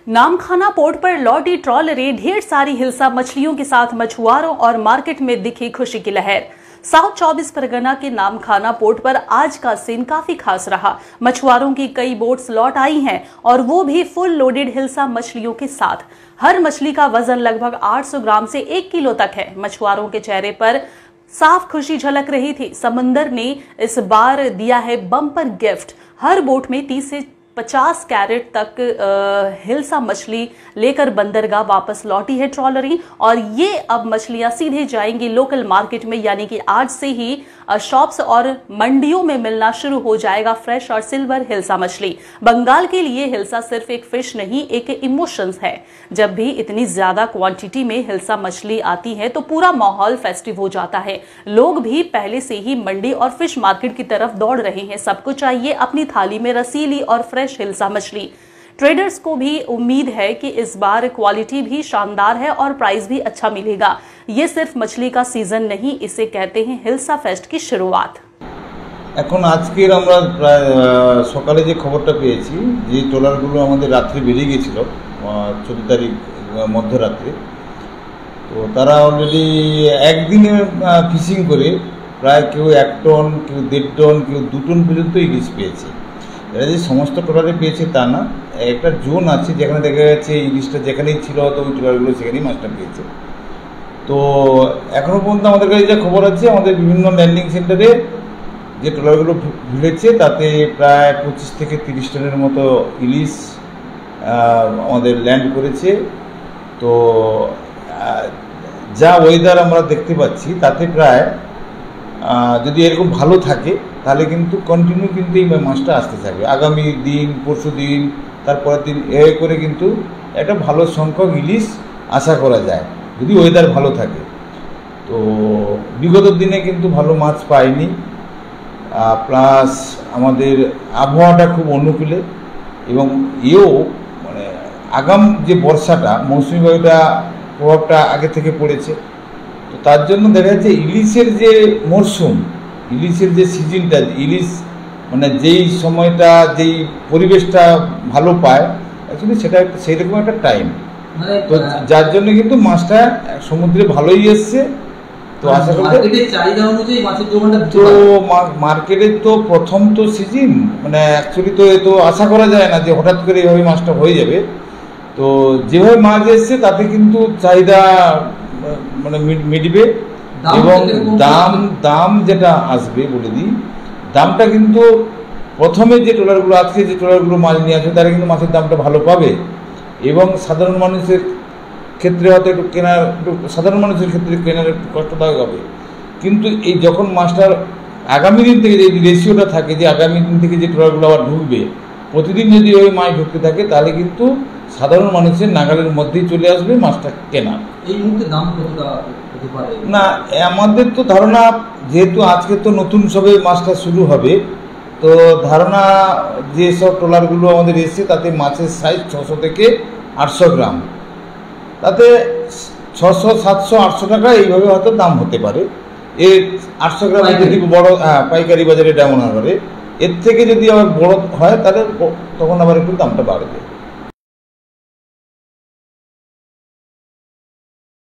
Namkhana port पर लौटी ट्रॉलरें ढेर सारी हिल्सा मछलियों के साथ मछुआरों और मार्केट में दिखी खुशी की लहर। साउथ 24 परगना के नामखाना पोर्ट पर आज का सीन काफी खास रहा। मछुआरों की कई बोट्स लौट आई हैं और वो भी फुल लोडेड हिल्सा मछलियों के साथ। हर मछली का वजन लगभग 800 ग्राम से 1 किलो तक है। मछुआरों के चेहरे पर साफ खुशी झलक रही थी। समंदर ने इस बार दिया है बम्पर गिफ्ट। हर बोट में 30 से 50 कैरेट तक हिल्सा मछली लेकर बंदरगाह वापस लौटी है ट्रॉलरी, और ये अब मछलियां सीधे जाएंगी लोकल मार्केट में, यानी कि आज से ही शॉप्स और मंडियों में मिलना शुरू हो जाएगा फ्रेश और सिल्वर हिल्सा मछली। बंगाल के लिए हिल्सा सिर्फ एक फिश नहीं, एक इमोशंस है। जब भी इतनी ज्यादा क्वांटिटी में हिल्सा मछली आती है तो पूरा माहौल फेस्टिव हो जाता है। लोग भी पहले से ही मंडी और फिश मार्केट की तरफ दौड़ रहे हैं। सबको चाहिए अपनी थाली में रसीली और फ्रेश हिल्सा मछली। ट्रेडर्स को भी उम्मीद है कि इस बार क्वालिटी भी शानदार है और प्राइस भी अच्छा मिलेगा। ये सिर्फ मछली का सीजन नहीं, इसे कहते हैं हिल्सा फेस्ट की शुरुआत। এখন আজকের আমরা প্রায় সকালে যে খবরটা পেয়েছি যে ট্রলারগুলো আমাদের রাত্রে বেরিয়ে গিয়েছিল 14 তারিখ মধ্যরাত্রে, তো তারা অলরেডি একদিনে ফিশিং করে প্রায় কেউ 1 টন, কেউ 1.5 টন, কেউ 2 টন পর্যন্ত ইলিশ পেয়েছে। এরা যে সমস্ত ট্রলারে পেয়েছে তা না, একটা জোন আছে যেখানে দেখা যাচ্ছে ইলিশটা যেখানেই ছিল হয়তো ওই ট্রলারগুলো সেখানেই মাছটা পেয়েছে। তো এখনও পর্যন্ত আমাদের কাছে যা খবর আছে, আমাদের বিভিন্ন ল্যান্ডিং সেন্টারে যে ট্রলারগুলো ভিড়েছে তাতে প্রায় 25 থেকে 30 টনের মতো ইলিশ আমাদের ল্যান্ড করেছে। তো যা ওয়েদার আমরা দেখতে পাচ্ছি তাতে প্রায় যদি এরকম ভালো থাকে তাহলে কিন্তু কন্টিনিউ কিন্তু এই মাছটা আসতে থাকবে। আগামী দিন, পরশু দিন, তারপরের দিন এ করে কিন্তু একটা ভালো সংখ্যক ইলিশ আশা করা যায় যদি ওয়েদার ভালো থাকে। তো বিগত দিনে কিন্তু ভালো মাছ পাইনি, প্লাস আমাদের আবহাওয়াটা খুব অনুকূলে, এবং এও মানে আগাম যে বর্ষাটা মৌসুমি বায়ুটা প্রভাবটা আগে থেকে পড়েছে। তো তার জন্য দেখা যাচ্ছে ইলিশের যে মরশুম, ইলিশের যে সিজনটা, ইলিশ মানে যেই সময়টা যেই পরিবেশটা ভালো পায় অ্যাকচুয়ালি সেটা সেই রকম একটা টাইম, তো যার জন্য কিন্তু মাছটা সমুদ্রে ভালোই এসছে। তো আশা করি তো মার্কেটে তো প্রথম তো সিজন মানে অ্যাকচুয়ালি তো এ তো আশা করা যায় না যে হঠাৎ করে এইভাবে মাছটা হয়ে যাবে। তো যেভাবে মাছ এসছে তাতে কিন্তু চাহিদা মানে মিটবে, এবং দাম যেটা আসবে বলে দিই, দামটা কিন্তু প্রথমে যে ট্রলারগুলো আজকে যে ট্রলারগুলো মাছ নিয়ে আসবে তারা কিন্তু মাছের দামটা ভালো পাবে, এবং সাধারণ মানুষের ক্ষেত্রে হয়তো একটু কেনার সাধারণ মানুষের ক্ষেত্রে কেনার একটু কষ্টদায়ক হবে। কিন্তু এই যখন মাছটার আগামী দিন থেকে যে রেশিওটা থাকে যে আগামী দিন থেকে যে ট্রলারগুলো আবার ঢুকবে, প্রতিদিন যদি ওই মাছ ঢুকতে থাকে তাহলে কিন্তু সাধারণ মানুষের নাগালের মধ্যেই চলে আসবে মাছটা কেনা। এই মুহূর্তে দাম কতটা হতে পারে না, আমাদের তো ধারণা যেহেতু আজকে তো নতুন সবে মাছটা শুরু হবে, তো ধারণা যেসব ট্রলারগুলো আমাদের এসছে তাতে মাছের সাইজ 600 থেকে 800 গ্রাম, তাতে 600, 700, 800 টাকা এইভাবে হয়তো দাম হতে পারে। এর 800 গ্রাম যদি বড় পাইকারি বাজারে ডাউন করে, এর থেকে যদি আবার বড় হয় তাহলে তখন আবার একটু দামটা বাড়বে।